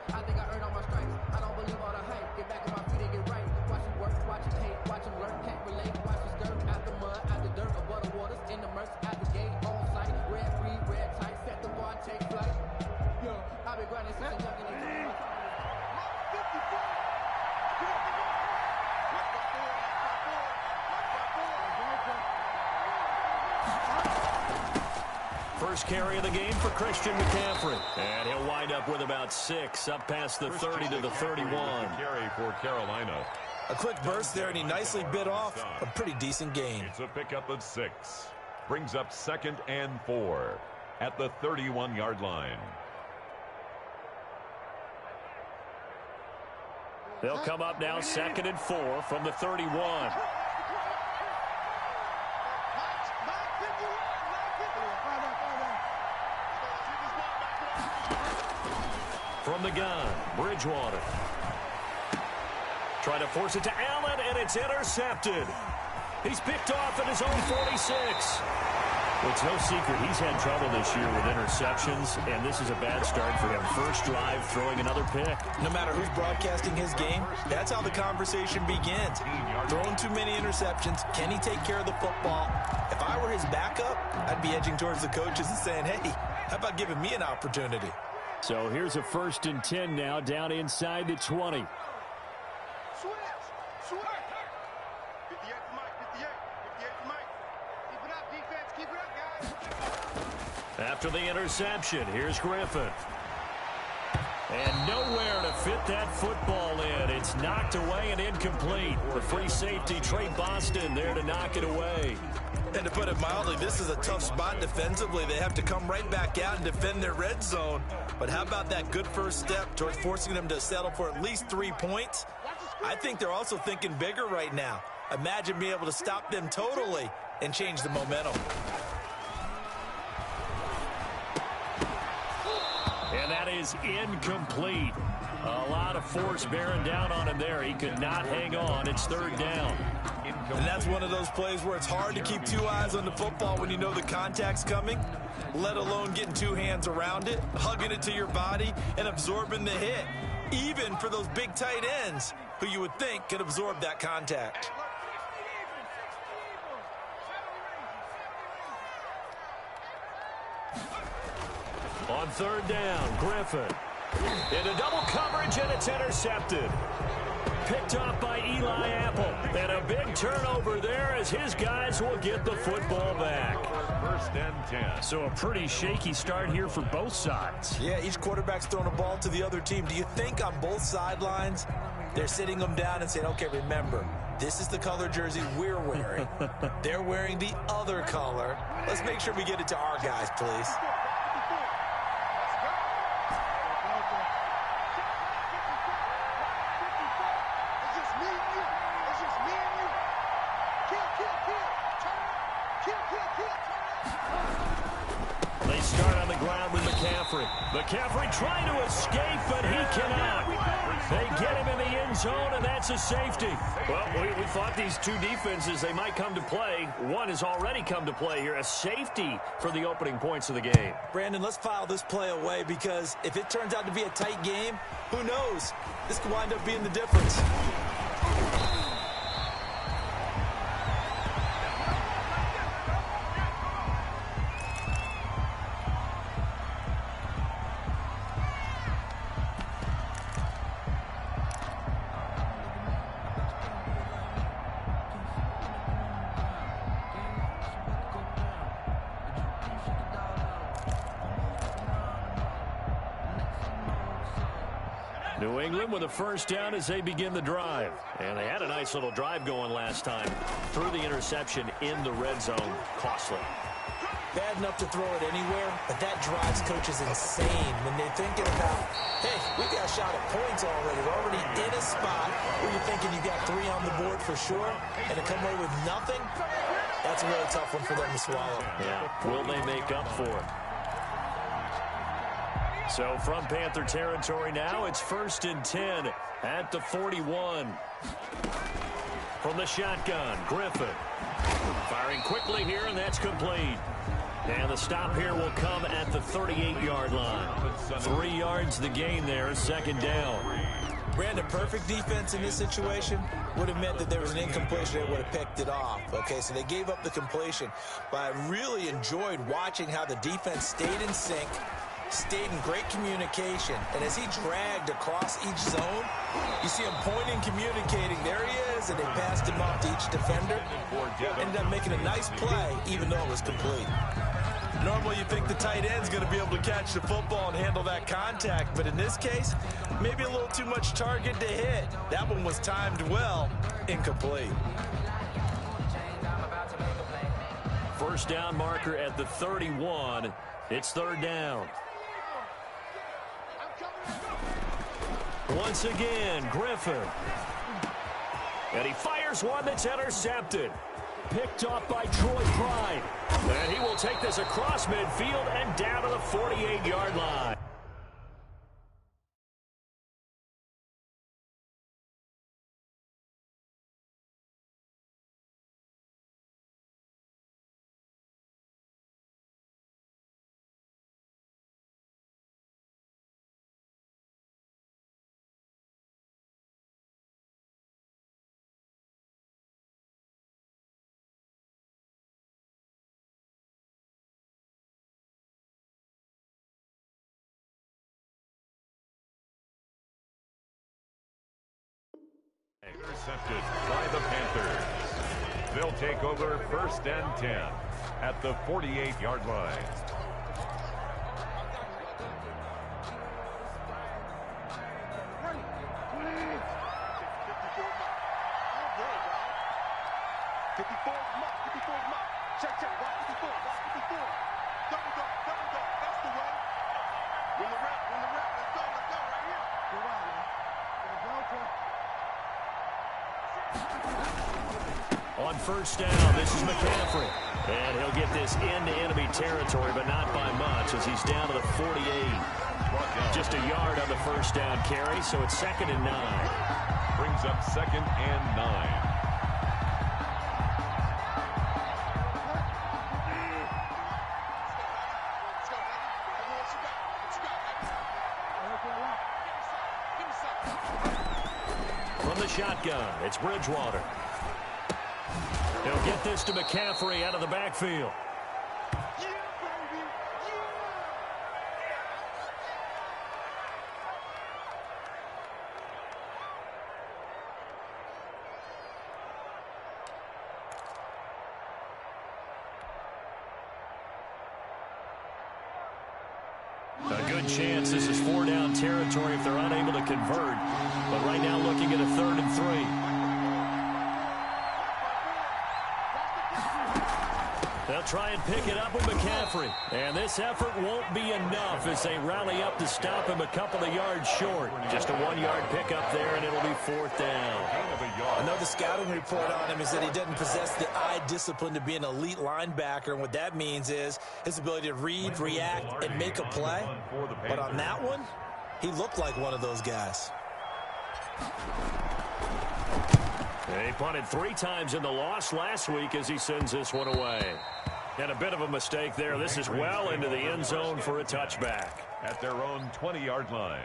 I think I earned all my stripes. I don't believe all the hype. Get back on my feet and get right. Watch him work, watch him hate, watch him learn, can't relate. Watch him skirt out the mud, out the dirt, above the waters, in the murks, out the gate, on sight. Red free, red tight, set the bar, take flight. Yo, I've been grinding since a youngin' age. First carry of the game for Christian McCaffrey. And he'll wind up with about 6, up past the 30 to the 31. Carry for Carolina. A quick burst there, and he nicely bit off a pretty decent gain. It's a pickup of 6. Brings up 2nd and 4 at the 31-yard line. They'll come up now 2nd and 4 from the 31. From the gun, Bridgewater. Trying to force it to Allen, and it's intercepted. He's picked off at his own 46. Well, it's no secret he's had trouble this year with interceptions, and this is a bad start for him. First drive, throwing another pick. No matter who's broadcasting his game, that's how the conversation begins. Throwing too many interceptions. Can he take care of the football? If I were his backup, I'd be edging towards the coaches and saying, hey, how about giving me an opportunity? So here's a 1st and 10 now, down inside the 20. After the interception, here's Griffin. And nowhere to fit that football in. It's knocked away and incomplete. The free safety, Trey Boston, there to knock it away. And to put it mildly, this is a tough spot defensively. They have to come right back out and defend their red zone. But how about that good first step towards forcing them to settle for at least 3 points? I think they're also thinking bigger right now. Imagine being able to stop them totally and change the momentum. And that is incomplete. A lot of force bearing down on him there. He could not hang on. It's 3rd down. And that's one of those plays where it's hard to keep 2 eyes on the football when you know the contact's coming, let alone getting 2 hands around it, hugging it to your body, and absorbing the hit, even for those big tight ends who you would think could absorb that contact. On 3rd down, Griffin. Into double coverage, and it's intercepted. Picked off by Eli Apple. And a big turnover there as his guys will get the football back. 1st and 10. So a pretty shaky start here for both sides. Yeah, each quarterback's throwing a ball to the other team. Do you think on both sidelines they're sitting them down and saying, okay, remember, this is the color jersey we're wearing. They're wearing the other color. Let's make sure we get it to our guys, please. They start on the ground with McCaffrey. McCaffrey trying to escape, but he cannot. They get him in the end zone, and that's a safety. Well, we thought these two defenses, they might come to play. One has already come to play here, a safety for the opening points of the game. Brandon, let's file this play away because if it turns out to be a tight game, who knows? This could wind up being the difference. New England with a first down as they begin the drive. And they had a nice little drive going last time. Threw the interception in the red zone. Costly. Bad enough to throw it anywhere, but that drives coaches insane when they're thinking about, hey, we got a shot at points already. We're already in a spot where you're thinking you got 3 on the board for sure, and to come away with nothing, that's a really tough one for them to swallow. Yeah. Will they make up for it? So from Panther territory now, it's 1st and 10 at the 41. From the shotgun, Griffin. Firing quickly here, and that's complete. And the stop here will come at the 38-yard line. 3 yards the gain there, second down. Brandon, perfect defense in this situation would have meant that there was an incompletion that would have picked it off. Okay, so they gave up the completion. But I really enjoyed watching how the defense stayed in sync, stayed in great communication. And as he dragged across each zone, you see him pointing, communicating. There he is, and they passed him off to each defender. Ended up making a nice play, even though it was complete. Normally you think the tight end's going to be able to catch the football and handle that contact, but in this case, maybe a little too much target to hit. That one was timed well, incomplete. First down marker at the 31. It's third down. Once again, Griffin. And he fires one that's intercepted. Picked off by Troy Pride. And he will take this across midfield and down to the 48-yard line. Intercepted by the Panthers. They'll take over first and 10 at the 48-yard line. On first down, this is McCaffrey. And he'll get this into enemy territory, but not by much as he's down to the 48. Just a yard on the first down carry, so it's 2nd and 9. Brings up 2nd and 9. From the shotgun, it's Bridgewater. He'll get this to McCaffrey out of the backfield. A good chance this is 4-down territory if they're unable to convert. But right now looking at a 3rd and 3. They'll try and pick it up with McCaffrey. And this effort won't be enough as they rally up to stop him a couple of yards short. Just a 1-yard pickup there, and it'll be 4th down. I know the scouting report on him is that he doesn't possess the eye discipline to be an elite linebacker. And what that means is his ability to read, react, and make a play. But on that one, he looked like one of those guys. He punted 3 times in the loss last week as he sends this one away. And a bit of a mistake there. This is well into the end zone for a touchback. At their own 20-yard line.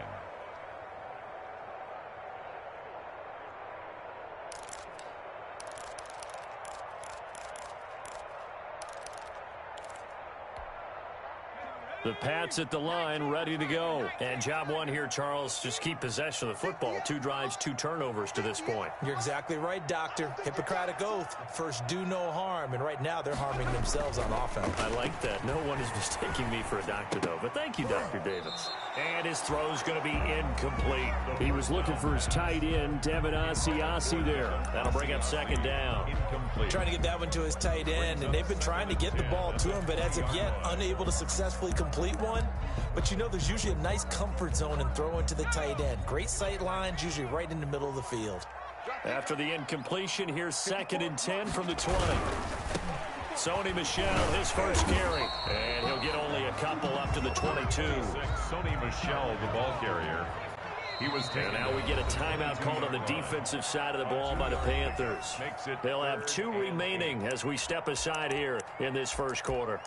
The Pats at the line, ready to go. And job one here, Charles, just keep possession of the football. 2 drives, 2 turnovers to this point. You're exactly right, Doctor. Hippocratic oath. First, do no harm. And right now, they're harming themselves on offense. I like that. No one is mistaking me for a doctor, though. But thank you, Dr. Davis. And his throw's going to be incomplete. He was looking for his tight end, Devin Asiasi there. That'll bring up 2nd down. Incomplete. Trying to get that one to his tight end, and they've been trying to get the ball to him, but as of yet, unable to successfully complete one. But you know there's usually a nice comfort zone in throwing to the tight end. Great sight lines, usually right in the middle of the field. After the incompletion, here's 2nd and 10 from the 20. Sony Michel, his first carry. And he'll get only a couple up to the 22. Sony Michel, the ball carrier. He was taken. And now we get a timeout called on the defensive side of the ball by the Panthers. They'll have 2 remaining as we step aside here in this first quarter.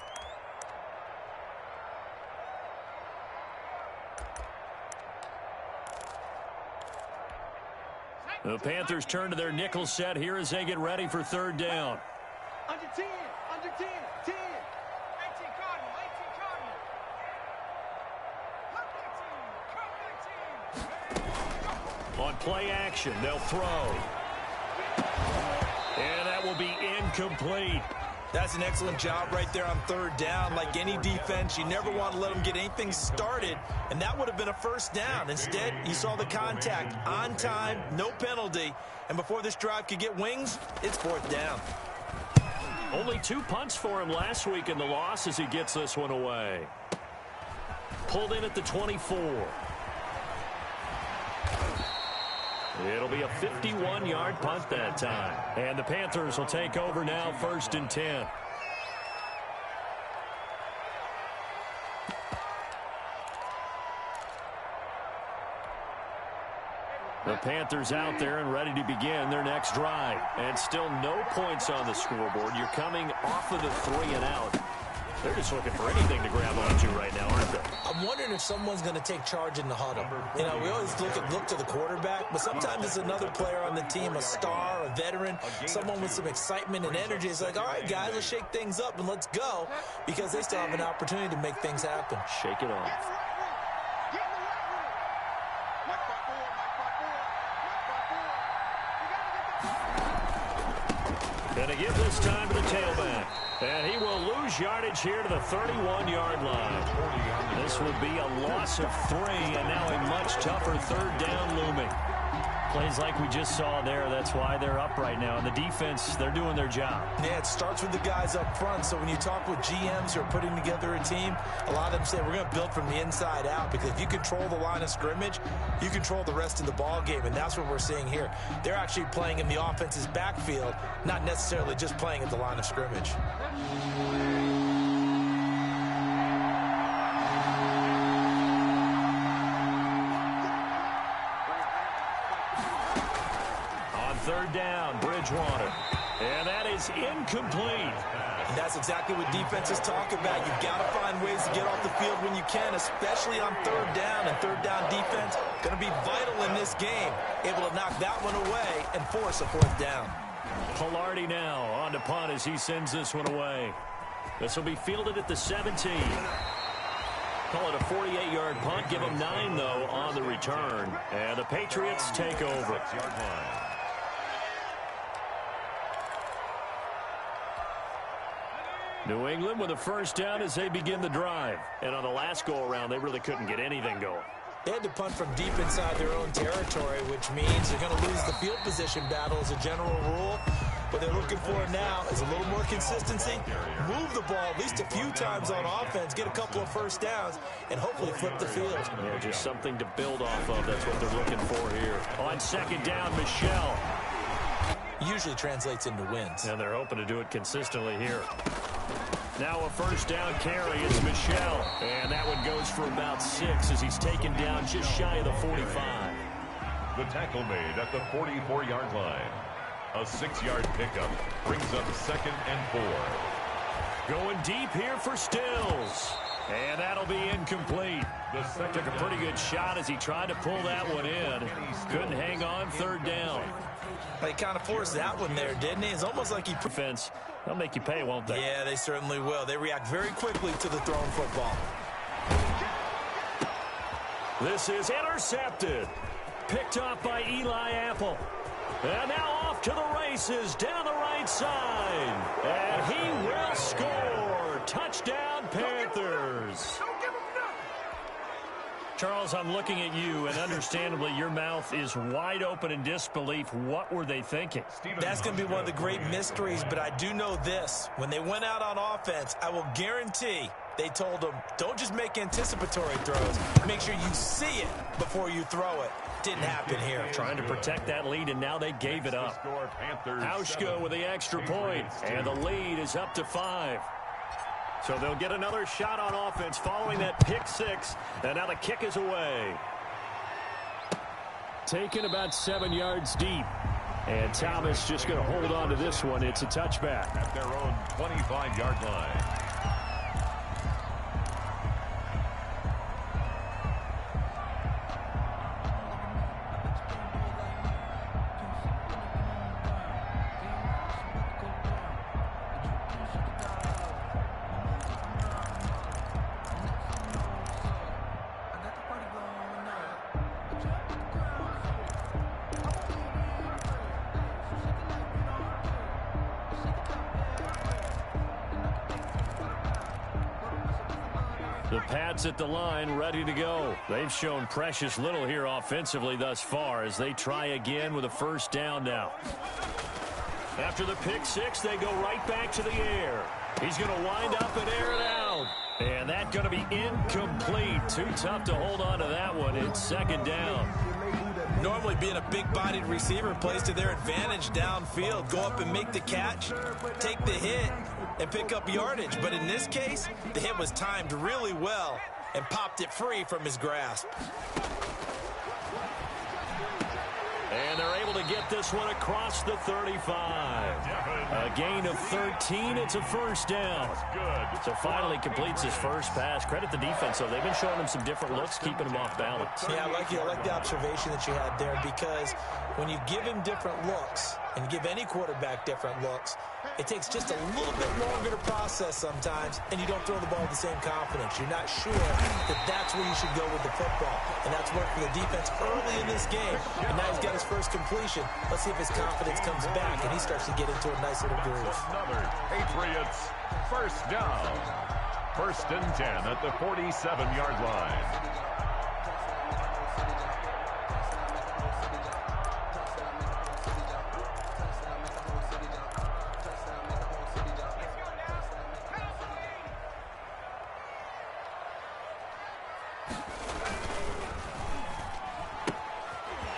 The Panthers turn to their nickel set here as they get ready for third down. Under 10, under 10, 10. 18 Cardinal, 18 Cardinal. On play action, they'll throw. And that will be incomplete. That's an excellent job right there on third down. Like any defense, you never want to let them get anything started, and that would have been a first down. Instead, you saw the contact on time, no penalty, and before this drive could get wings, it's fourth down. Only 2 punts for him last week in the loss as he gets this one away. Pulled in at the 24. It'll be a 51-yard punt that time. And the Panthers will take over now, 1st and 10. The Panthers out there and ready to begin their next drive. And still no points on the scoreboard. You're coming off of the 3-and-out. They're just looking for anything to grab onto right now, aren't they? I'm wondering if someone's going to take charge in the huddle. You know, we always look to the quarterback, but sometimes it's another player on the team, a star, a veteran, someone with some excitement and energy. It's like, all right, guys, let's shake things up and let's go, because they still have an opportunity to make things happen. Shake it off. Going to give this time to the tailback. And he will lose yardage here to the 31-yard line. This will be a loss of 3, and now a much tougher third down looming. Plays like we just saw there. That's why they're up right now. And the defense, they're doing their job. Yeah, it starts with the guys up front. So when you talk with GMs who are putting together a team, a lot of them say we're going to build from the inside out, because if you control the line of scrimmage, you control the rest of the ball game, and that's what we're seeing here. They're actually playing in the offense's backfield, not necessarily just playing at the line of scrimmage. Third down, Bridgewater. And that is incomplete. And that's exactly what defenses talk about. You've got to find ways to get off the field when you can, especially on third down. And third down defense going to be vital in this game. Able to knock that one away and force a fourth down. Pilardi now on to punt as he sends this one away. This will be fielded at the 17. Call it a 48-yard punt. Give them 9, though, on the return. And the Patriots take over. 6-yard line. New England with a first down as they begin the drive. And on the last go-around, they really couldn't get anything going. They had to punt from deep inside their own territory, which means they're going to lose the field position battle as a general rule. What they're looking for now is a little more consistency, move the ball at least a few times on offense, get a couple of first downs, and hopefully flip the field. Yeah, just something to build off of. That's what they're looking for here. On second down, Michel. Usually translates into wins. And they're hoping to do it consistently here. Now a first down carry. It's Michel. And that one goes for about 6 as he's taken down just shy of the 45. The tackle made at the 44-yard line. A 6-yard pickup brings up 2nd and 4. Going deep here for Stills. And that'll be incomplete. Took a pretty good shot as he tried to pull that one in. Couldn't hang on third down. He kind of forced that one there, didn't he? It's almost like he... Defense, they'll make you pay, won't they? Yeah, they certainly will. They react very quickly to the thrown football. This is intercepted. Picked off by Eli Apple. And now off to the races down the right side. And he will score. Touchdown, Panthers. Charles, I'm looking at you, and understandably, your mouth is wide open in disbelief. What were they thinking? That's going to be one of the great mysteries, but I do know this. When they went out on offense, I will guarantee they told them, don't just make anticipatory throws. Make sure you see it before you throw it. Didn't happen here. Trying to protect that lead, and now they gave it up. Hauschka with the extra point, and the lead is up to 5. So they'll get another shot on offense following that pick 6, and now the kick is away. Taken about 7 yards deep, and Thomas just going to hold on to this one. It's a touchback. At their own 25-yard line. The Pats at the line, ready to go. They've shown precious little here offensively thus far as they try again with a first down now. After the pick six, they go right back to the air. He's going to wind up and air it out. And that's going to be incomplete. Too tough to hold on to that one. It's second down. Normally being a big-bodied receiver plays to their advantage downfield. Go up and make the catch, take the hit, and pick up yardage. But in this case, the hit was timed really well and popped it free from his grasp. And they're able to get this one across the 35. A gain of 13. It's a first down. So finally completes his first pass. Credit the defense, though. They've been showing him some different looks, keeping him off balance. Yeah, I like the observation that you had there, because when you give him different looks and you give any quarterback different looks, it takes just a little bit longer to process sometimes, and you don't throw the ball with the same confidence. You're not sure that that's where you should go with the football, and that's worked for the defense early in this game, and now he's got his first completion. Let's see if his confidence comes back, and he starts to get into a nice little groove. Another Patriots first down. First and 10 at the 47-yard line.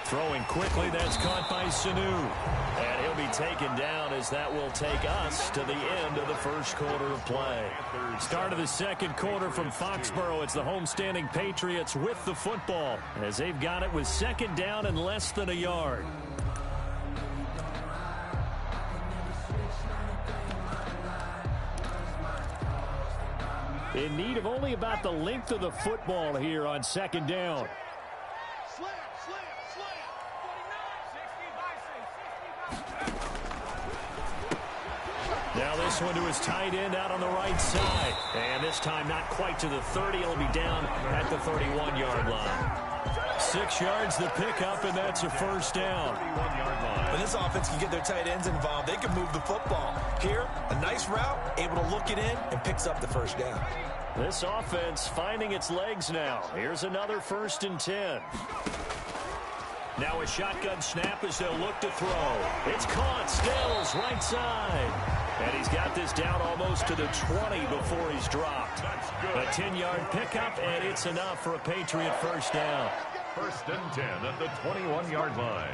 Throwing quickly, that's caught by Sanu. And he'll be taken down as that will take us to the end of the first quarter of play. Start of the second quarter from Foxborough. It's the homestanding Patriots with the football as they've got it with second down and less than a yard. In need of only about the length of the football here on second down. Now this one to his tight end out on the right side. And this time not quite to the 30. It'll be down at the 31-yard line. 6 yards the pickup, and that's a first down. When this offense can get their tight ends involved, they can move the football. Here, a nice route, able to look it in, and picks up the first down. This offense finding its legs now. Here's another first and 10. Now a shotgun snap as they'll look to throw. It's caught. Stills right side. And he's got this down almost to the 20 before he's dropped. A 10-yard pickup, and it's enough for a Patriot first down. First and 10 at the 21-yard line.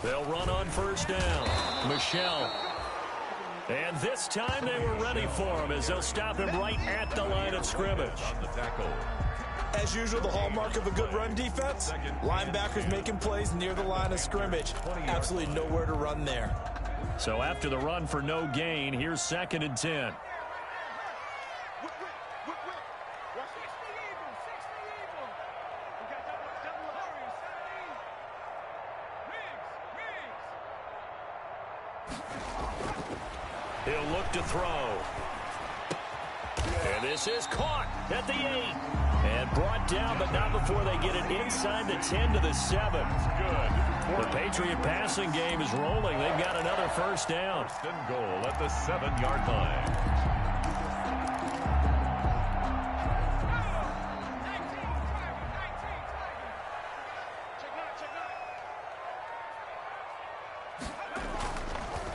They'll run on first down. Michelle. And this time they were ready for him as they'll stop him right at the line of scrimmage. On the tackle. As usual, the hallmark of a good run defense, linebackers making plays near the line of scrimmage. Absolutely nowhere to run there. So after the run for no gain, here's second and 10. He'll look to throw. And this is caught at the 8. And brought down, but not before they get it inside the 10 to the 7. The Patriot passing game is rolling. They've got another first down. First and goal at the 7-yard line.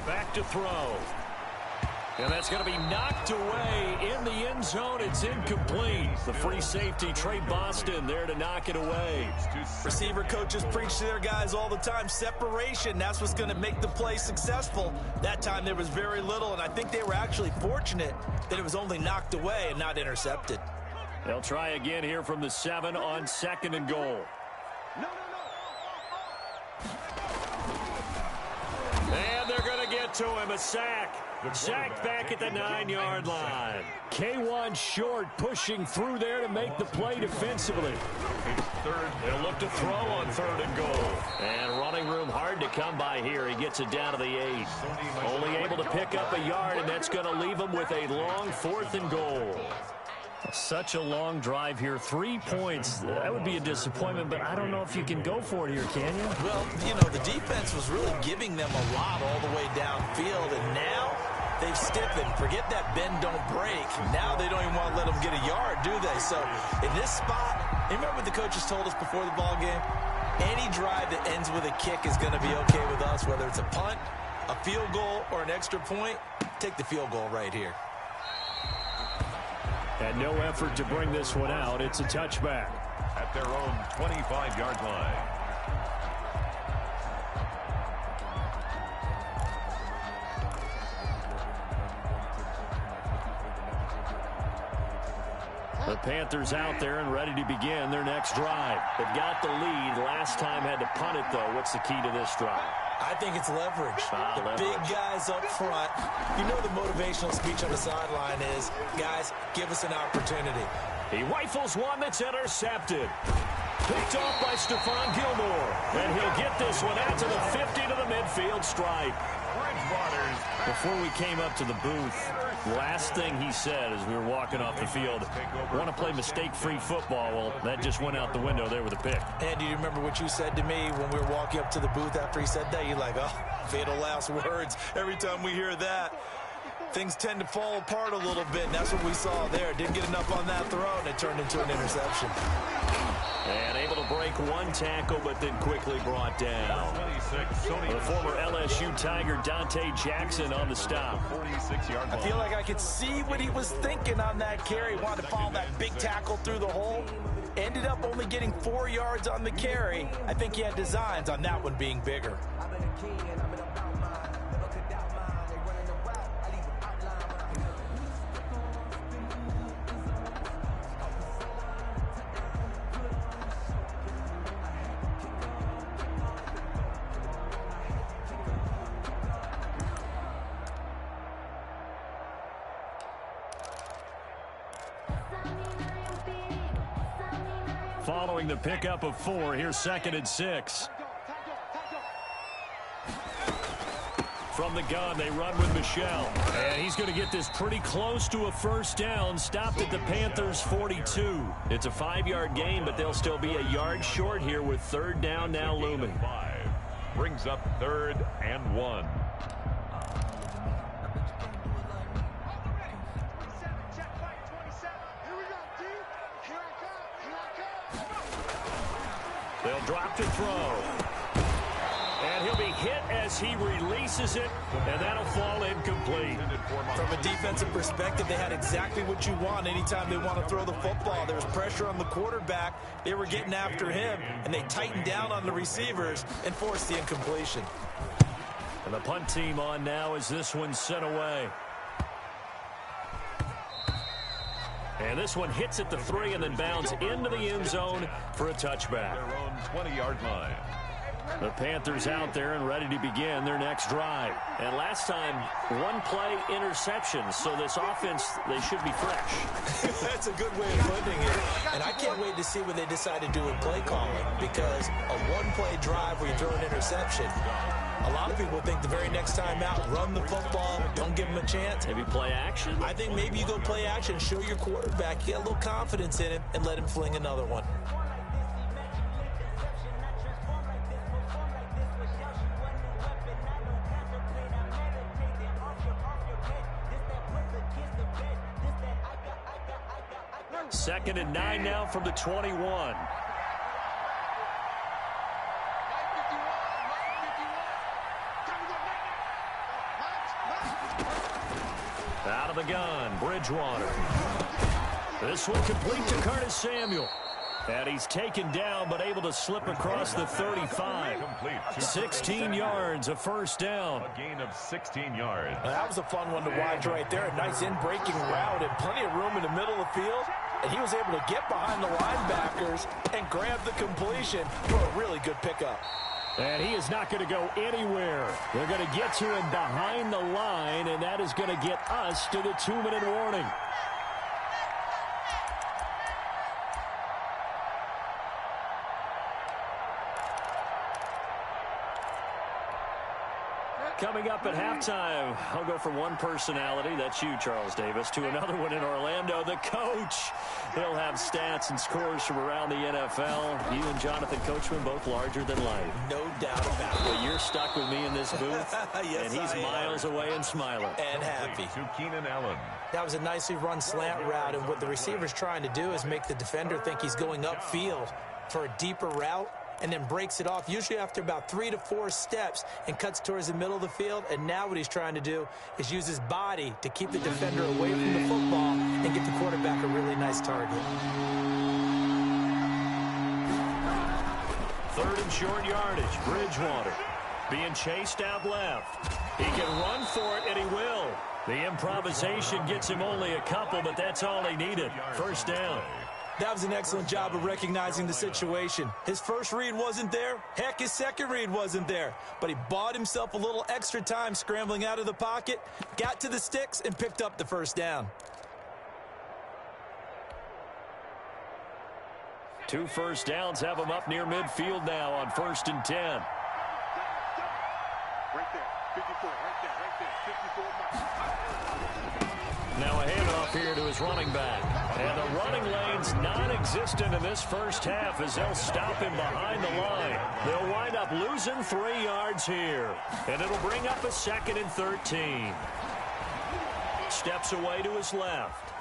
Back to throw. And that's going to be knocked away in the end zone. It's incomplete. The free safety, Trey Boston, there to knock it away. Receiver coaches preach to their guys all the time. Separation, that's what's going to make the play successful. That time there was very little, and I think they were actually fortunate that it was only knocked away and not intercepted. They'll try again here from the 7 on second and goal. And they're going to get to him, a sack. Sacked back at the 9-yard line. K1 Short pushing through there to make the play defensively. They'll look to throw on third and goal. And running room hard to come by here. He gets it down to the 8. Only able to pick up a yard, and that's going to leave him with a long 4th and goal. Such a long drive here. 3 points. That would be a disappointment, but I don't know if you can go for it here, can you? Well, the defense was really giving them a lot all the way downfield, and now they've stiffened. Forget that bend, don't break. Now they don't even want to let them get a yard, do they? So in this spot, remember what the coaches told us before the ball game? Any drive that ends with a kick is going to be okay with us, whether it's a punt, a field goal, or an extra point. Take the field goal right here. And no effort to bring this one out. It's a touchback. At their own 25-yard line. The Panthers out there and ready to begin their next drive. They've got the lead. Last time had to punt it, though. What's the key to this drive? I think it's leverage. The big guys up front. You know the motivational speech on the sideline is, guys, give us an opportunity. He rifles one that's intercepted. Picked off by Stephon Gilmore. And he'll get this one out to the 50 to the midfield stripe. Before we came up to the booth, last thing he said as we were walking off the field, want to play mistake-free football. Well, that just went out the window there with a pick. And do you remember what you said to me when we were walking up to the booth after he said that? You're like, oh, fatal last words. Every time we hear that, things tend to fall apart a little bit, and that's what we saw there. Didn't get enough on that throw, and it turned into an interception. And able to break one tackle, but then quickly brought down. The former LSU Tiger, Dante Jackson, on the stop. I feel like I could see what he was thinking on that carry. Wanted to follow that big tackle through the hole. Ended up only getting 4 yards on the carry. I think he had designs on that one being bigger. Following the pickup of 4, here's 2nd and 6. From the gun, they run with Michel. And he's going to get this pretty close to a first down. Stopped at the Panthers' 42. It's a 5-yard gain, but they'll still be a yard short here with 3rd down now looming. 5 brings up 3rd and 1. They'll drop to throw. And he'll be hit as he releases it, and that'll fall incomplete. From a defensive perspective, they had exactly what you want anytime they want to throw the football. There was pressure on the quarterback. They were getting after him, and they tightened down on the receivers and forced the incompletion. And the punt team on now as this one's sent away. And this one hits at the 3 and then bounds into the end zone for a touchback. Their own 20-yard line. The Panthers out there and ready to begin their next drive. And last time, 1-play interception. So this offense, they should be fresh. That's a good way of putting it. And I can't wait to see what they decide to do with play calling, because a 1-play drive where you throw an interception, a lot of people think the very next time out, run the football, don't give them a chance. Maybe play action? I think maybe you go play action, show your quarterback, get a little confidence in him, and let him fling another one. Second and 9 now from the 21. Out of the gun, Bridgewater. This one complete to Curtis Samuel. And he's taken down, but able to slip across the 35. 16 yards, a first down. A gain of 16 yards. Now, that was a fun one to watch right there. A nice in-breaking route and plenty of room in the middle of the field. And he was able to get behind the linebackers and grab the completion for a really good pickup. And he is not going to go anywhere. They're going to get to him behind the line, and that is going to get us to the 2-minute warning. Coming up at halftime, I'll go from one personality, that's you, Charles Davis, to another one in Orlando, the coach. He'll have stats and scores from around the NFL. You and Jonathan Coachman both larger than life. No doubt about it. Well, you're stuck with me in this booth, yes, and he's miles away and smiling. And happy. To Keenan Allen. That was a nicely run slant route, and what the receiver's trying to do is make the defender think he's going upfield for a deeper route, and then breaks it off, usually after about 3 to 4 steps, and cuts towards the middle of the field. And now what he's trying to do is use his body to keep the defender away from the football and get the quarterback a really nice target. 3rd and short yardage. Bridgewater being chased out left. He can run for it, and he will. The improvisation gets him only a couple, but that's all he needed. 1st down. That was an excellent job of recognizing the situation. His first read wasn't there. Heck, his second read wasn't there. But he bought himself a little extra time scrambling out of the pocket, got to the sticks, and picked up the 1st down. 2 first downs have him up near midfield now on 1st and 10. Right there, 54, right there, 54. Now a handoff here to his running back. And the running lane's non-existent in this first half as they'll stop him behind the line. They'll wind up losing 3 yards here. And it'll bring up a 2nd and 13. Steps away to his left.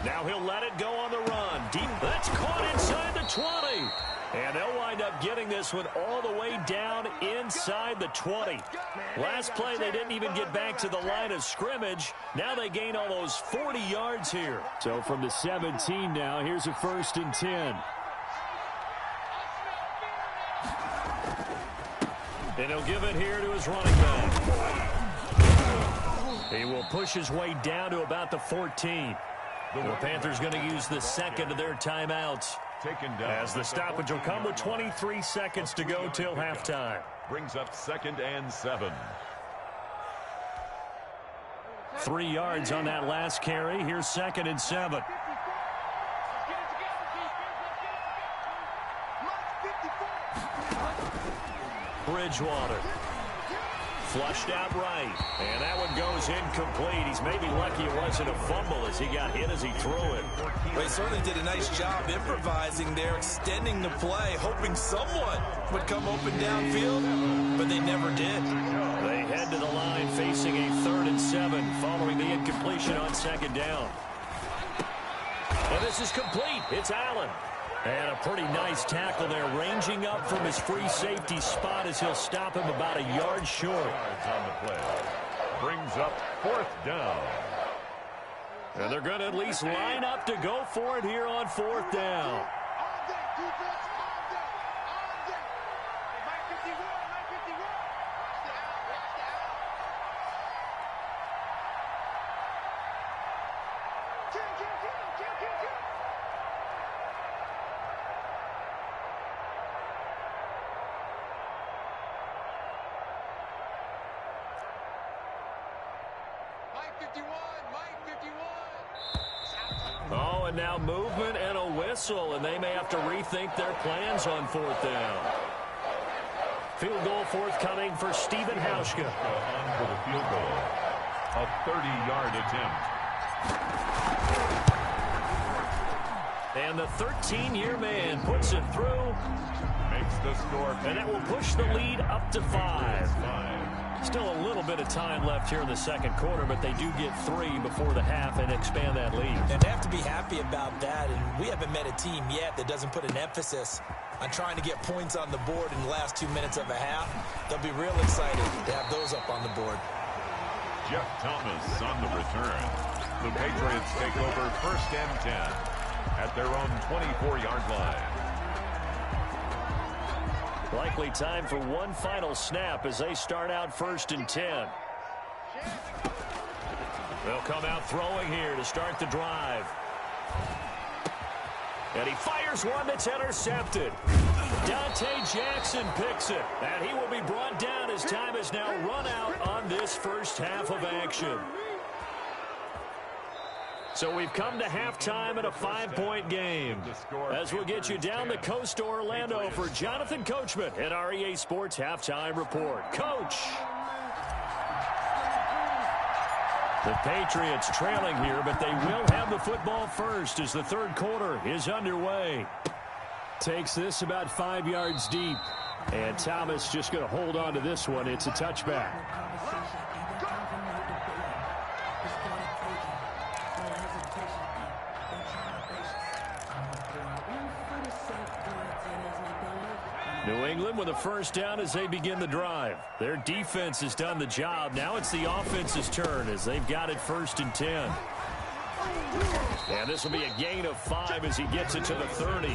Now he'll let it go on the run. Deep. That's caught inside the 20. And they'll wind up getting this one all the way down inside the 20. Last play, they didn't even get back to the line of scrimmage. Now they gain almost 40 yards here. So from the 17 now, here's a 1st and 10. And he'll give it here to his running back. He will push his way down to about the 14. The Panthers going to use the 2nd of their timeouts. As the stoppage will come with 23 seconds to go till halftime. Brings up 2nd and 7. 3 yards on that last carry. Here's 2nd and 7. Bridgewater. Flushed out right. And that one goes incomplete. He's maybe lucky it wasn't a fumble as he got hit as he threw it. Well, he certainly did a nice job improvising there, extending the play, hoping someone would come open downfield, but they never did. They head to the line facing a 3rd and 7 following the incompletion on 2nd down. And this is complete. It's Allen. And a pretty nice tackle there, ranging up from his free safety spot as he'll stop him about a yard short. On the play. Brings up 4th down. And they're going to at least line up to go for it here on 4th down. Oh, and now movement and a whistle, and they may have to rethink their plans on 4th down. Field goal forthcoming for Stephen Hauschka. On for the field goal. A 30-yard attempt. And the 13-year man puts it through. Makes the score. And that will push the lead up to 5. Still a little bit of time left here in the 2nd quarter, but they do get 3 before the half and expand that lead. And they have to be happy about that, and we haven't met a team yet that doesn't put an emphasis on trying to get points on the board in the last 2 minutes of a half. They'll be real excited to have those up on the board. Jeff Thomas on the return. The Patriots take over 1st and 10 at their own 24-yard line. Likely time for one final snap as they start out 1st and 10. They'll come out throwing here to start the drive. And he fires one that's intercepted. Dante Jackson picks it. And he will be brought down as time has now run out on this first half of action. So we've come to halftime in a 5-point game. As we'll get you down the coast to Orlando for Jonathan Coachman at our EA Sports Halftime Report. Coach. The Patriots trailing here, but they will have the football first as the third quarter is underway. Takes this about 5 yards deep. And Thomas just going to hold on to this one. It's a touchback. New England with a first down as they begin the drive. Their defense has done the job. Now it's the offense's turn as they've got it 1st and 10. And this will be a gain of 5 as he gets it to the 30.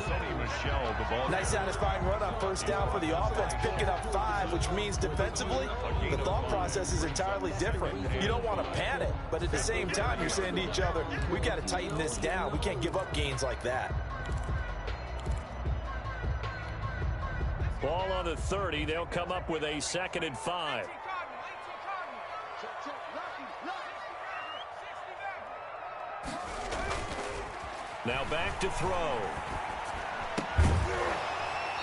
Nice satisfying run on first down for the offense, picking up 5, which means defensively, the thought process is entirely different. You don't want to panic, but at the same time, you're saying to each other, we've got to tighten this down. We can't give up gains like that. Ball on the 30. They'll come up with a 2nd and 5. Now back to throw.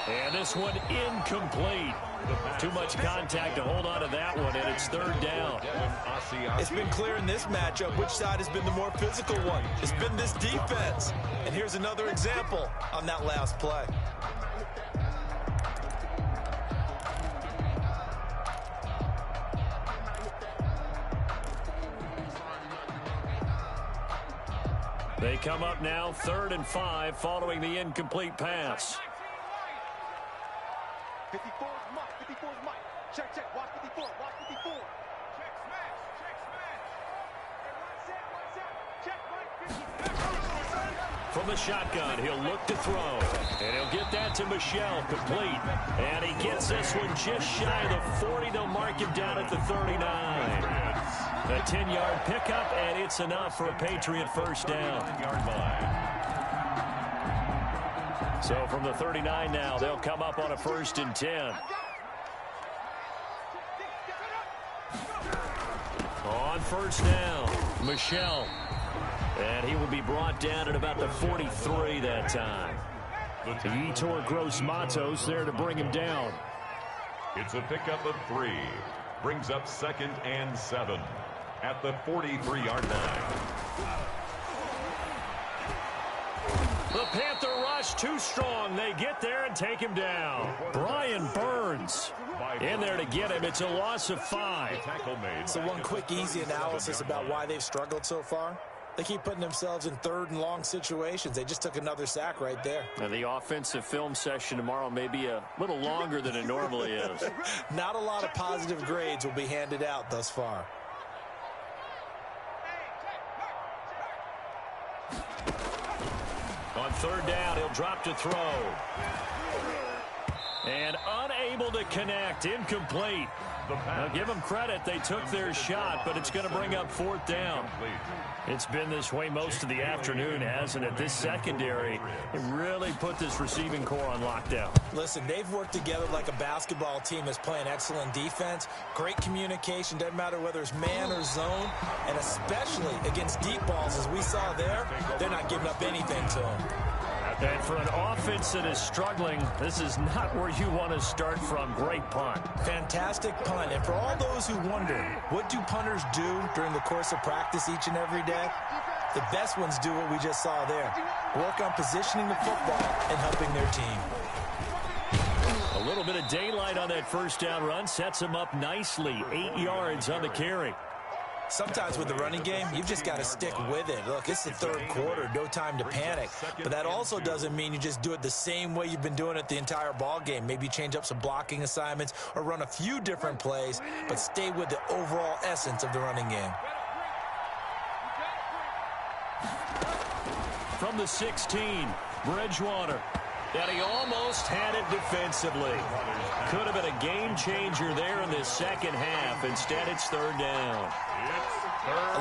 And this one incomplete. Too much contact to hold on to that one, and it's 3rd down. It's been clear in this matchup which side has been the more physical one. It's been this defense. And here's another example on that last play. They come up now 3rd and 5 following the incomplete pass. 54 is Mike. 54 is Mike. Check, check. Watch 54. Watch 54. Check, smash. Check, smash. Check, right. From the shotgun, he'll look to throw. And he'll get that to Michel, complete. And he gets this one just shy of the 40. They'll mark him down at the 39. A 10-yard pickup, and it's enough for a Patriot first down. So from the 39 now, they'll come up on a 1st and 10. On first down, Michel. And he will be brought down at about the 43 that time. Yetur Gross-Matos there to bring him down. It's a pickup of 3. Brings up 2nd and 7 at the 43-yard line. The Panther rush too strong. They get there and take him down. Brian Burns in there to get him. It's a loss of 5. So one quick, easy analysis about why they've struggled so far. They keep putting themselves in 3rd and long situations. They just took another sack right there. And the offensive film session tomorrow may be a little longer than it normally is. Not a lot of positive grades will be handed out thus far. On 3rd down, he'll drop to throw. And unable to connect, incomplete. Now give them credit, they took their shot, but it's going to bring up 4th down. It's been this way most of the afternoon, hasn't it? This secondary really put this receiving core on lockdown. Listen, they've worked together like a basketball team that's playing excellent defense. Great communication, doesn't matter whether it's man or zone, and especially against deep balls, as we saw there, they're not giving up anything to them. And for an offense that is struggling, this is not where you want to start from. Great punt. Fantastic punt. And for all those who wonder, what do punters do during the course of practice each and every day? The best ones do what we just saw there. Work on positioning the football and helping their team. A little bit of daylight on that first down run sets him up nicely. 8 yards on the carry. Sometimes with the running game, you've just got to stick with it. Look, it's the 3rd quarter, no time to panic. But that also doesn't mean you just do it the same way you've been doing it the entire ball game. Maybe change up some blocking assignments or run a few different plays, but stay with the overall essence of the running game. From the 16, Bridgewater. And he almost had it defensively. Could have been a game changer there in the second half. Instead, it's 3rd down.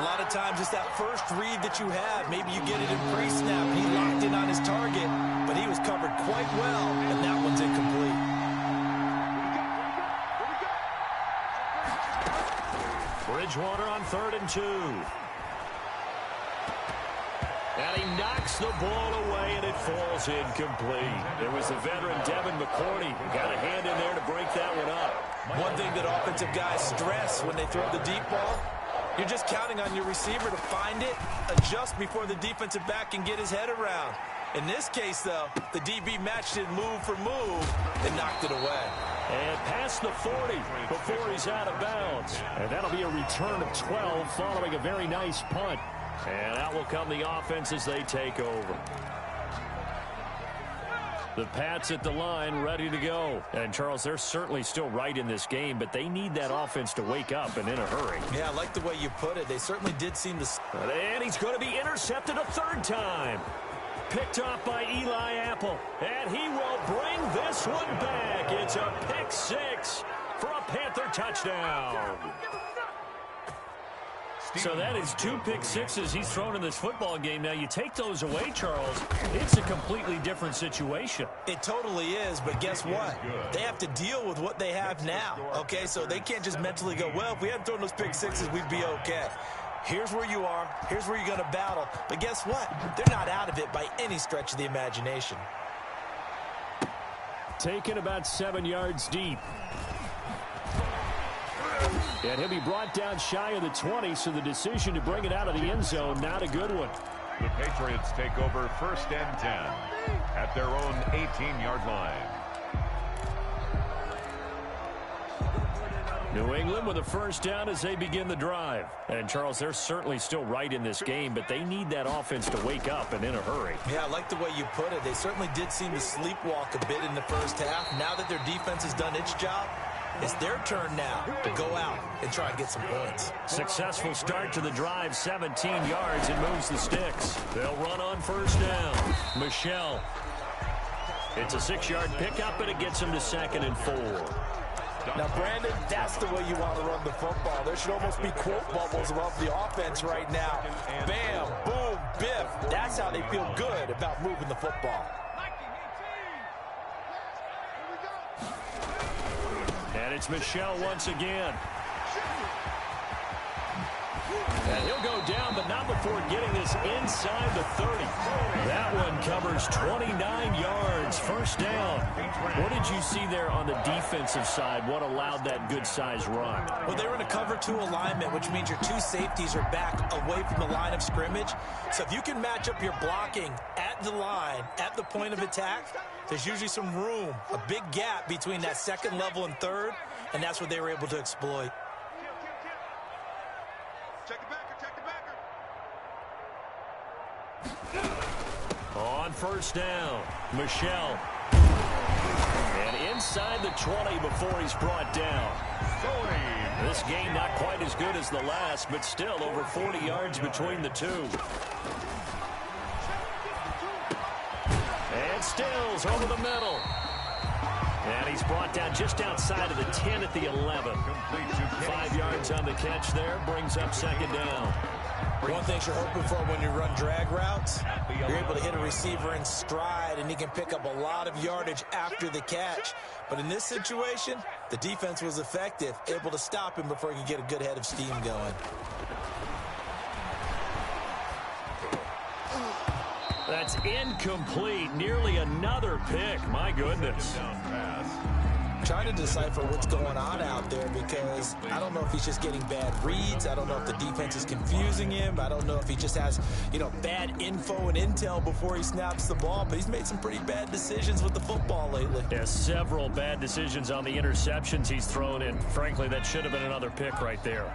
A lot of times it's that first read that you have. Maybe you get it in pre-snap. He locked in on his target, but he was covered quite well, and that one's incomplete. Bridgewater on 3rd and 2. And he knocks the ball away, and it falls incomplete. It was the veteran Devin McCourty who got a hand in there to break that one up. One thing that offensive guys stress when they throw the deep ball, You're just counting on your receiver to find it, adjust before the defensive back can get his head around. In this case, though, the DB matched it move for move and knocked it away. And past the 40 before he's out of bounds. And that'll be a return of 12 following a very nice punt. And out will come the offense as they take over. The Pats at the line, ready to go. And, Charles, they're certainly still right in this game, but they need that offense to wake up and in a hurry. Yeah, I like the way you put it. They certainly did seem to... And he's going to be intercepted a third time. Picked off by Eli Apple. And he will bring this one back. It's a pick six for a Panther touchdown. So that is 2 pick sixes he's thrown in this football game. Now, you take those away, Charles, it's a completely different situation. It totally is, but guess what? They have to deal with what they have now, okay? So they can't just mentally go, well, if we hadn't thrown those pick sixes, we'd be okay. Here's where you are. Here's where you're going to battle. But guess what? They're not out of it by any stretch of the imagination. Taken about 7 yards deep. And he'll be brought down shy of the 20, so the decision to bring it out of the end zone, not a good one. The Patriots take over 1st and 10 at their own 18-yard line. New England with a first down as they begin the drive. And, Charles, they're certainly still right in this game, but they need that offense to wake up and in a hurry. Yeah, I like the way you put it. They certainly did seem to sleepwalk a bit in the first half. Now that their defense has done its job, it's their turn now to go out and try and get some points. Successful start to the drive, 17 yards, and moves the sticks. They'll run on first down. Michelle. It's a 6-yard pickup, and it gets him to 2nd and 4. Now, Brandon, that's the way you want to run the football. There should almost be quote bubbles above the offense right now. Bam, boom, biff. That's how they feel good about moving the football. And it's Michelle once again. And he'll go down, but not before getting this inside the 30. That one covers 29 yards. First down. What did you see there on the defensive side? What allowed that good-sized run? Well, they were in a cover 2 alignment, which means your 2 safeties are back away from the line of scrimmage. So if you can match up your blocking at the line, at the point of attack, there's usually some room, a big gap between that 2nd level and 3rd, and that's what they were able to exploit. Check the backer, check the backer. On first down, Michelle. And inside the 20 before he's brought down. This game not quite as good as the last, but still over 40 yards between the two. And Stills over the middle. And he's brought down just outside of the 10 at the 11. 5 yards on the catch there, brings up 2nd down. One thing you're hoping for when you run drag routes, you're able to hit a receiver in stride, and he can pick up a lot of yardage after the catch. But in this situation, the defense was effective, able to stop him before he could get a good head of steam going. That's incomplete. Nearly another pick. My goodness. Trying to decipher what's going on out there, because I don't know if he's just getting bad reads. I don't know if the defense is confusing him. I don't know if he just has, bad info and intel before he snaps the ball. But he's made some pretty bad decisions with the football lately. Yeah, several bad decisions on the interceptions he's thrown in. Frankly, that should have been another pick right there.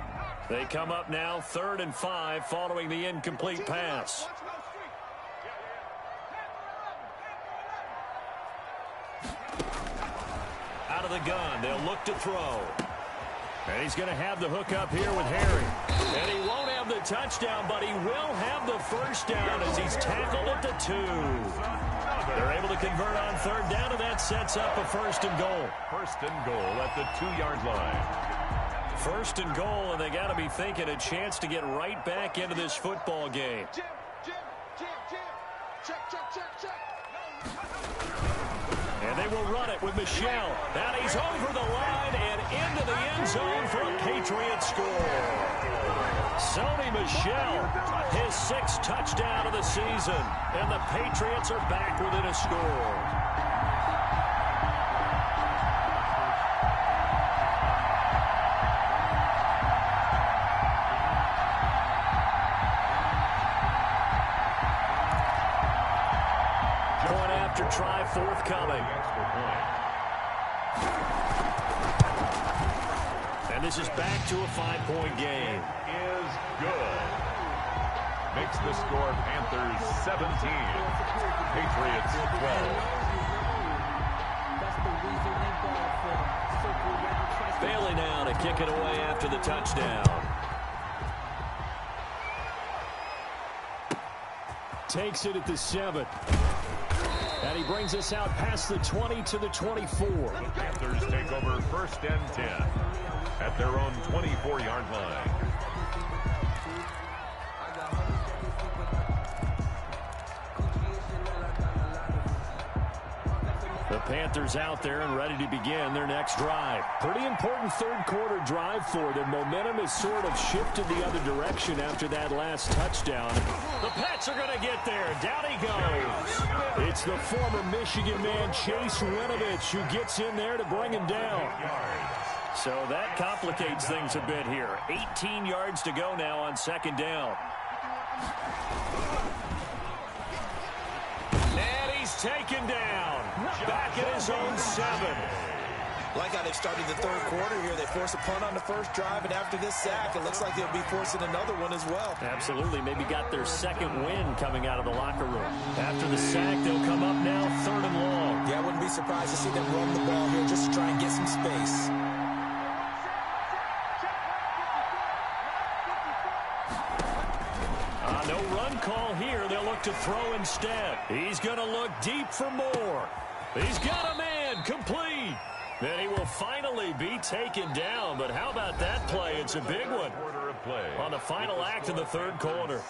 They come up now 3rd and 5 following the incomplete pass. Out of the gun, they'll look to throw. And he's going to have the hook up here with Harry. And he won't have the touchdown, but he will have the first down as he's tackled at the 2. They're able to convert on 3rd down, and that sets up a 1st and goal. 1st and goal at the 2-yard line. 1st and goal, and they got to be thinking a chance to get right back into this football game. Jim. Check. And they will run it with Michelle. And he's over the line and into the end zone for a Patriot score. Sony Michel, his 6th touchdown of the season. And the Patriots are back within a score. forthcoming. Extra point. And this is back to a 5-point game. Is good. Makes the score Panthers 17, Patriots 12. Bailey now to kick it away after the touchdown. Takes it at the 7. And he brings us out past the 20 to the 24. The Panthers take over 1st and 10 at their own 24-yard line. The Panthers out there and ready to begin their next drive. Pretty important third-quarter drive for them. Momentum has sort of shifted the other direction after that last touchdown. The Pats are going to get there. Down he goes. It's the former Michigan man, Chase Winovich, who gets in there to bring him down. So that complicates things a bit here. 18 yards to go now on 2nd down. And he's taken down. Back at his own 7. Like how they've started the third quarter here. They force a punt on the first drive, and after this sack, it looks like they'll be forcing another one as well. Absolutely. Maybe got their second win coming out of the locker room. After the sack, they'll come up now 3rd and long. Yeah, I wouldn't be surprised to see them run the ball here just to try and get some space. No run call here. They'll look to throw instead. He's going to look deep for more. He's got a man complete. Then he will finally be taken down. But how about that play? It's a big one on the final act of the third quarter.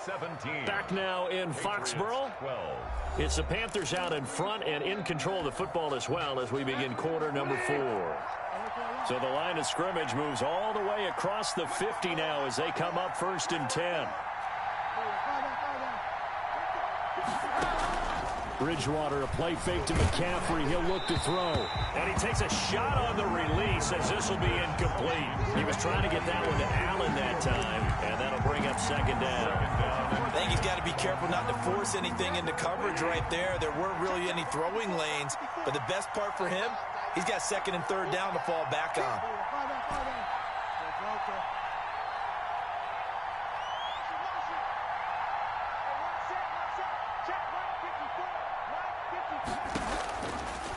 Back now in Foxborough. It's the Panthers out in front and in control of the football as well as we begin quarter number 4. So the line of scrimmage moves all the way across the 50 now as they come up 1st and 10. Bridgewater, a play fake to McCaffrey. He'll look to throw. And he takes a shot on the release as this will be incomplete. He was trying to get that one to Allen that time, and that'll bring up 2nd down. I think he's got to be careful not to force anything into coverage right there. There weren't really any throwing lanes, but the best part for him, he's got 2nd and 3rd down to fall back on.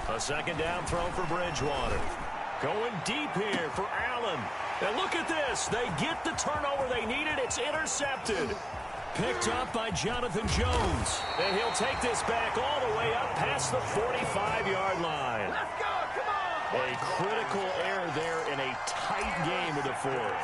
A 2nd down throw for Bridgewater. Going deep here for Allen. And look at this. They get the turnover they needed. It's intercepted. Picked up by Jonathan Jones. And he'll take this back all the way up past the 45-yard line. Let's go, come on! A critical error there in a tight game of the 4th.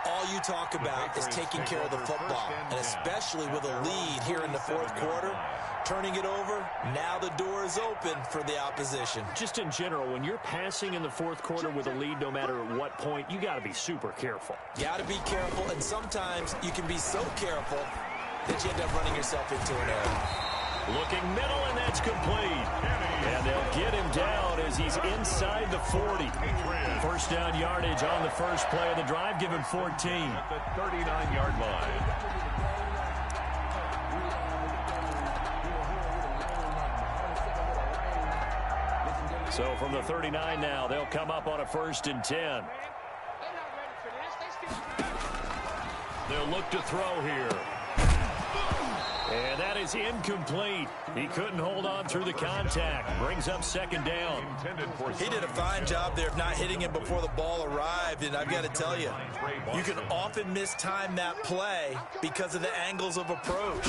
All you talk about is taking care of the football, and especially with a lead here in the 4th quarter. Turning it over, now the door is open for the opposition. Just in general, when you're passing in the 4th quarter with a lead, no matter at what point, you got to be super careful. Got to be careful, and sometimes you can be so careful that you end up running yourself into an error. Looking middle, and that's complete. And they'll get him down as he's inside the 40. 1st down yardage on the first play of the drive, give him 14. At the 39-yard line. So from the 39 now, they'll come up on a 1st and 10. They'll look to throw here. And that is incomplete. He couldn't hold on through the contact. Brings up 2nd down. He did a fine job there of not hitting him before the ball arrived. And I've got to tell you, you can often mistime that play because of the angles of approach.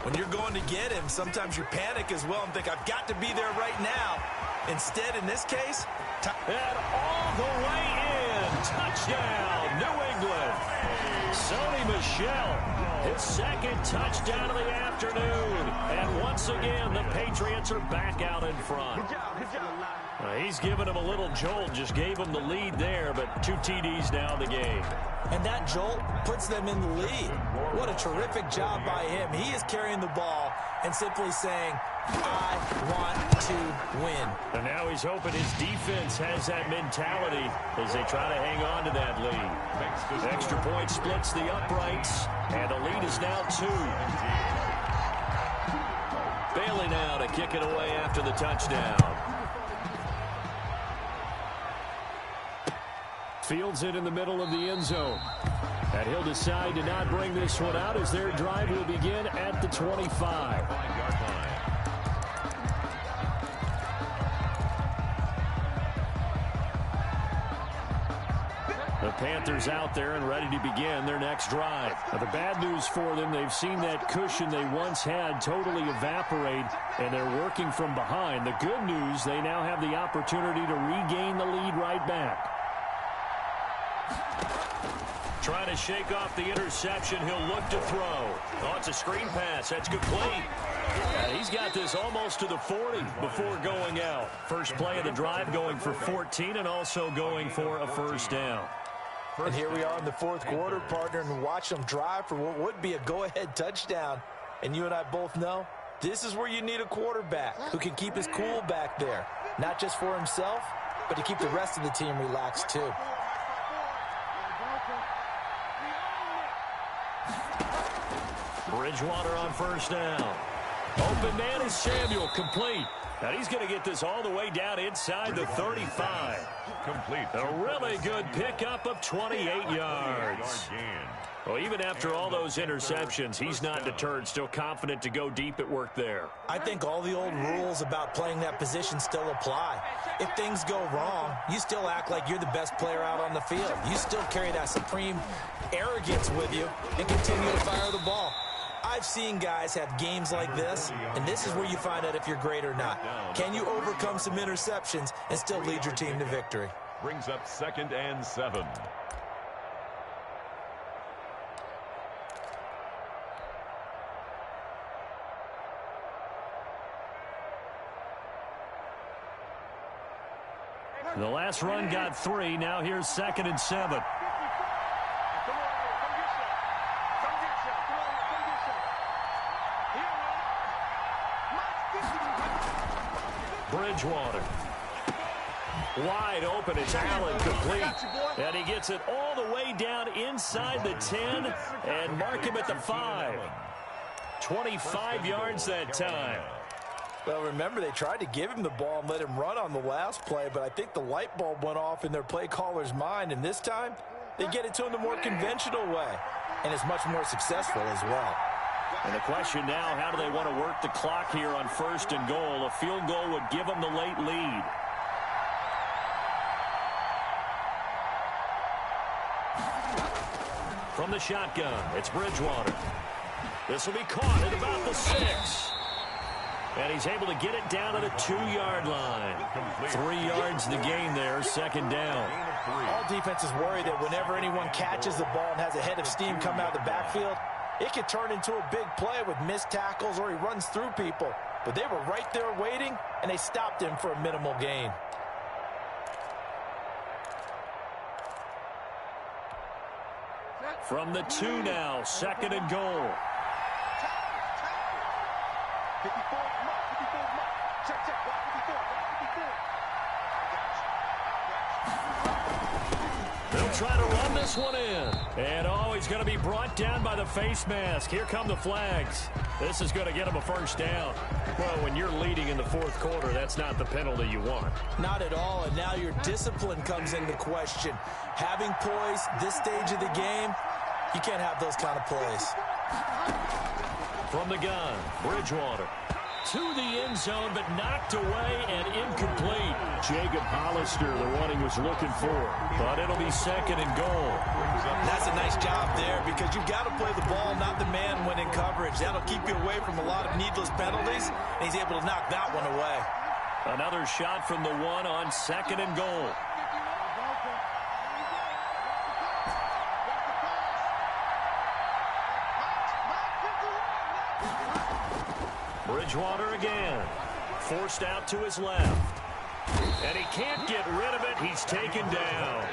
When you're going to get him, sometimes you panic as well and think, I've got to be there right now. Instead, in this case, and all the way in. Touchdown, New England. Sony Michel, his 2nd touchdown of the afternoon. And once again, the Patriots are back out in front. He's given him a little jolt, just gave him the lead there, but 2 TDs now in the game. And that jolt puts them in the lead. What a terrific job by him. He is carrying the ball and simply saying, I want to win. And now he's hoping his defense has that mentality as they try to hang on to that lead. Extra point splits the uprights, and the lead is now 2. Bailey now to kick it away after the touchdown. Fields it in the middle of the end zone. And he'll decide to not bring this one out as their drive will begin at the 25. The Panthers out there and ready to begin their next drive. Now, the bad news for them, they've seen that cushion they once had totally evaporate, and they're working from behind. The good news, they now have the opportunity to regain the lead right back. Trying to shake off the interception. He'll look to throw. Oh, it's a screen pass. That's complete. And he's got this almost to the 40 before going out. First play of the drive going for 14 and also going for a first down. And here we are in the fourth quarter, partner, and watch them drive for what would be a go-ahead touchdown. And you and I both know this is where you need a quarterback who can keep his cool back there. Not just for himself, but to keep the rest of the team relaxed too. Bridgewater on first down. Open man is Samuel, complete. Now he's going to get this all the way down inside the 35. Complete. A really good pickup of 28 yards. Well, even after all those interceptions, he's not deterred, still confident to go deep at work there. I think all the old rules about playing that position still apply. If things go wrong, you still act like you're the best player out on the field. You still carry that supreme arrogance with you and continue to fire the ball. I've seen guys have games like this, and this is where you find out if you're great or not. Can you overcome some interceptions and still lead your team to victory? Brings up 2nd and 7. The last run got 3. Now here's 2nd and 7. Bridgewater. Wide open. It's Allen, complete. And he gets it all the way down inside the 10 and mark him at the 5. 25 yards that time. Well, remember, they tried to give him the ball and let him run on the last play, but I think the light bulb went off in their play caller's mind, and this time they get it to him the more conventional way, and it's much more successful as well. And the question now, how do they want to work the clock here on 1st and goal? A field goal would give them the late lead. From the shotgun, it's Bridgewater. This will be caught at about the 6. And he's able to get it down to the 2-yard line. 3 yards the gain there, 2nd down. All defenses worry that whenever anyone catches the ball and has a head of steam come out of the backfield, it could turn into a big play with missed tackles or he runs through people. But they were right there waiting, and they stopped him for a minimal gain. From the 2 now, 2nd and goal. 54 mark. Check, watch 54. They'll try to run this one in. And, he's going to be brought down by the face mask. Here come the flags. This is going to get him a first down. Well, when you're leading in the fourth quarter, that's not the penalty you want. Not at all, and now your discipline comes into question. Having poise this stage of the game, you can't have those kind of plays. From the gun, Bridgewater. To the end zone, but knocked away and incomplete. Jacob Hollister, the one he was looking for. But it'll be 2nd and goal. That's a nice job there because you've got to play the ball, not the man when in coverage. That'll keep you away from a lot of needless penalties, and he's able to knock that one away. Another shot from the 1 on 2nd and goal. Bridgewater again. Forced out to his left. And he can't get rid of it. He's taken down.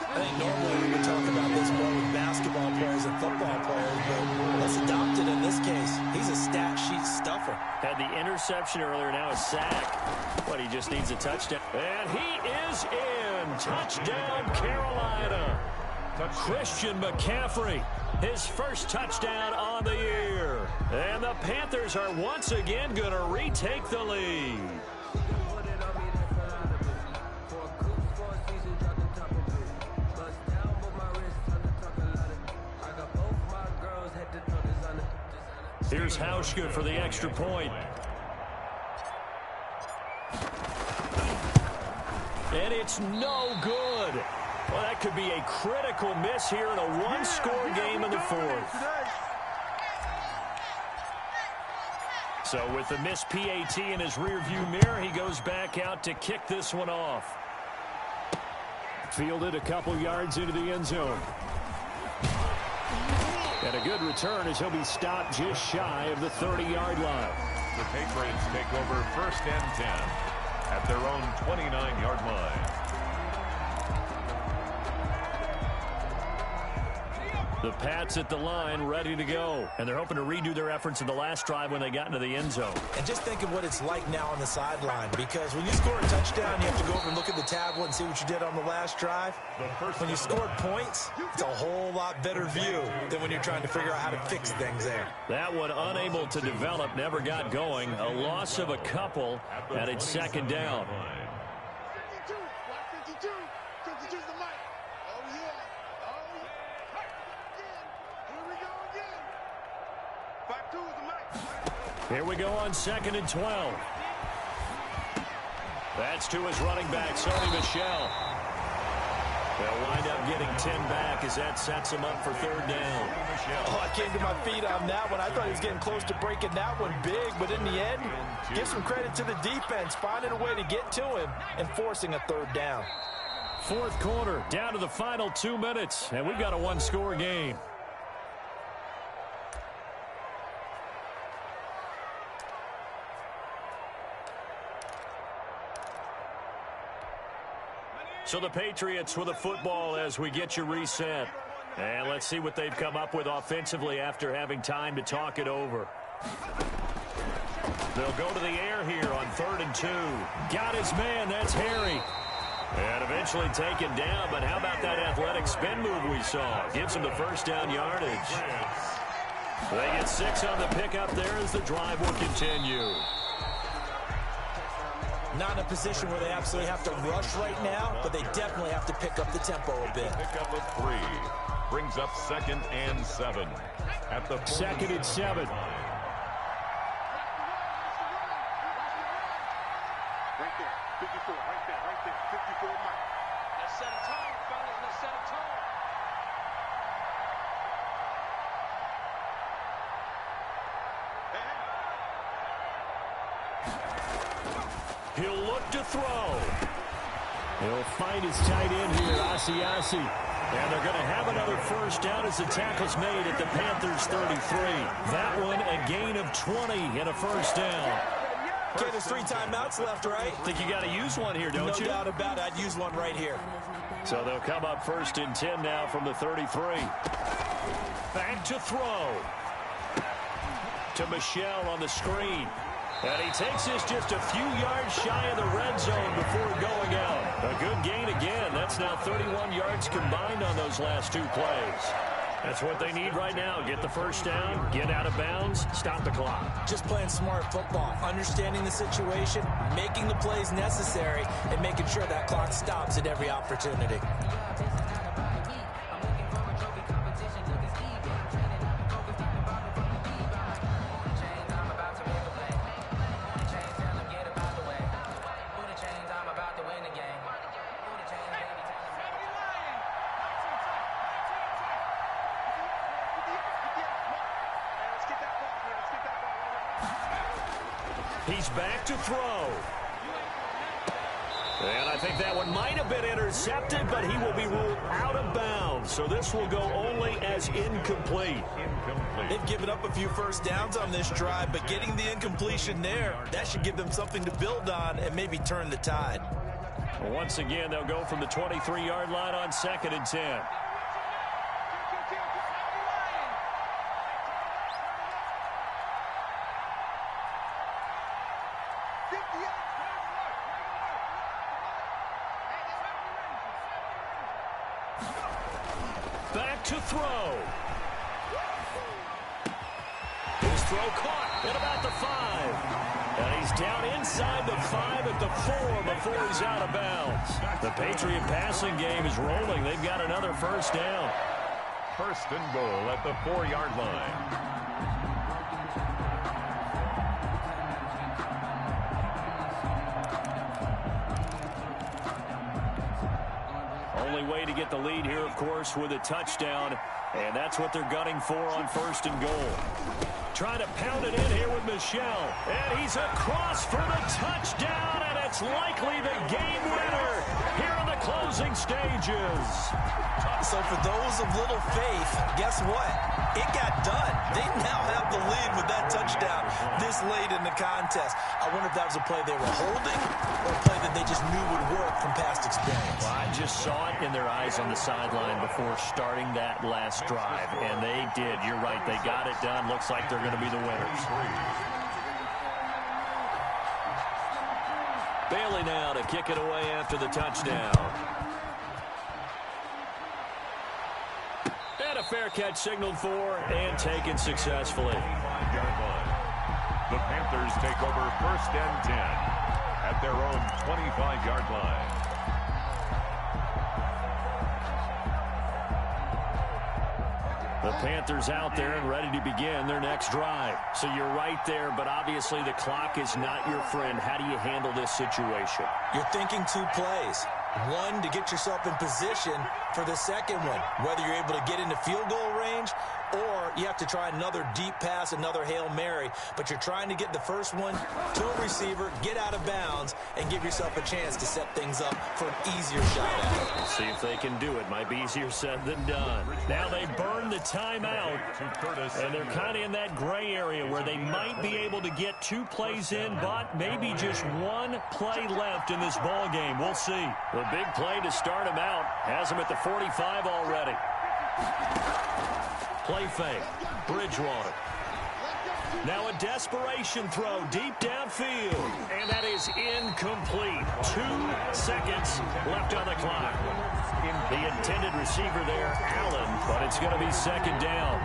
I think normally we would talk about this more with basketball players and football players, but let's adopt it in this case. He's a stat sheet stuffer. Had the interception earlier, now a sack. But he just needs a touchdown. And he is in. Touchdown, Carolina. Christian McCaffrey His first touchdown on the year. And the Panthers are once again going to retake the lead. Here's Hauschka for the extra point. And it's no good. Well, that could be a critical miss here in a one-score game in the fourth. So with the missed PAT in his rearview mirror, he goes back out to kick this one off. Fielded a couple yards into the end zone. And a good return as he'll be stopped just shy of the 30-yard line. The Patriots take over 1st and 10 at their own 29-yard line. The Pats at the line, ready to go. And they're hoping to redo their efforts in the last drive when they got into the end zone. And just think of what it's like now on the sideline, because when you score a touchdown, you have to go over and look at the tablet and see what you did on the last drive. When you scored points, it's a whole lot better view than when you're trying to figure out how to fix things there. That one unable to develop, never got going. A loss of a couple, and it's 2nd down. 52, 52, 52's the mic. Oh, yeah. Oh, yeah. Here we go again. 52 is the mic. Here we go on 2nd and 12. That's to his running back, Sony Michel. They'll wind up getting 10 back as that sets him up for 3rd down. Oh, I came to my feet on that one. I thought he was getting close to breaking that one big, but in the end, give some credit to the defense, finding a way to get to him and forcing a 3rd down. 4th quarter, down to the final 2 minutes, and we've got a one-score game. So the Patriots with a football as we get you reset. And let's see what they've come up with offensively after having time to talk it over. They'll go to the air here on 3rd and 2. Got his man, that's Harry. And eventually taken down, but how about that athletic spin move we saw? Gives him the 1st down yardage. They get 6 on the pickup there as the drive will continue. Not in a position where they absolutely have to rush right now, but they definitely have to pick up the tempo a bit. Pickup of 3 brings up 2nd and 7 at the 2nd and 7. Right there, 54, right there, 54 mic. Let's set a tone, fellas, let's set a tone. He'll look to throw. He'll find his tight end here, Asiasi. And they're going to have another 1st down as the tackle's made at the Panthers 33. That one a gain of 20 and a 1st down. Okay, there's 3 timeouts left, right? Think you got to use one here, don't you? No doubt about it. I'd use one right here. So they'll come up 1st and 10 now from the 33. Back to throw. To Michel on the screen. And he takes this just a few yards shy of the red zone before going out. A good gain again. That's now 31 yards combined on those last 2 plays. That's what they need right now. Get the 1st down, get out of bounds, stop the clock. Just playing smart football, understanding the situation, making the plays necessary, and making sure that clock stops at every opportunity. He's back to throw. And I think that one might have been intercepted, but he will be ruled out of bounds. So this will go only as incomplete. They've given up a few 1st downs on this drive, but getting the incompletion there, that should give them something to build on and maybe turn the tide. Once again, they'll go from the 23-yard line on 2nd and 10. Back to throw. throw caught at about the 5. And he's down inside the 5 at the 4 before he's out of bounds. The Patriot passing game is rolling. They've got another first down. First and goal at the 4-yard line. Only way to get the lead here, of course, with a touchdown. And that's what they're gunning for on first and goal. Trying to pound it in here with Michel. And he's across for the touchdown, and it's likely the game winner here in the closing stages. So for those of little faith, guess what? It got done. They now have the lead with that touchdown this late in the contest. I wonder if that was a play they were holding or a play that they just knew would work from past experience. Well, I just saw it in their eyes on the sideline before starting that last drive, and they did. You're right. They got it done. Looks like they're going to be the winners. Bailey now to kick it away after the touchdown. And a fair catch signaled for and taken successfully. 5-yard line. The Panthers take over first and 10 at their own 25-yard line. The Panthers out there and ready to begin their next drive. So you're right there, but obviously the clock is not your friend. How do you handle this situation? You're thinking 2 plays. One, to get yourself in position for the second one, whether you're able to get into field goal range or you have to try another deep pass, another Hail Mary. But you're trying to get the first one to a receiver, get out of bounds, and give yourself a chance to set things up for an easier shot at it. See if they can do it. Might be easier said than done. Now they burn the timeout, and they're kind of in that gray area where they might be able to get 2 plays in, but maybe just 1 play left in this ball game. We'll see. The big play to start him out has him at the 45 already. Play fake. Bridgewater. Now a desperation throw deep downfield. And that is incomplete. 2 seconds left on the clock. The intended receiver there, Allen, but it's going to be second down.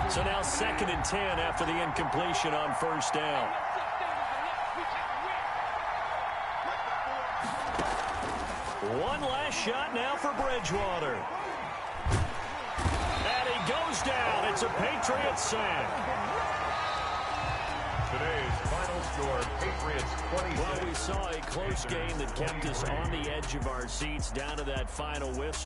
So now 2nd and 10 after the incompletion on first down. One last shot now for Bridgewater. And he goes down. It's a Patriots sack. Today's final score, Patriots 26. Well, we saw a close game that kept us on the edge of our seats down to that final whistle.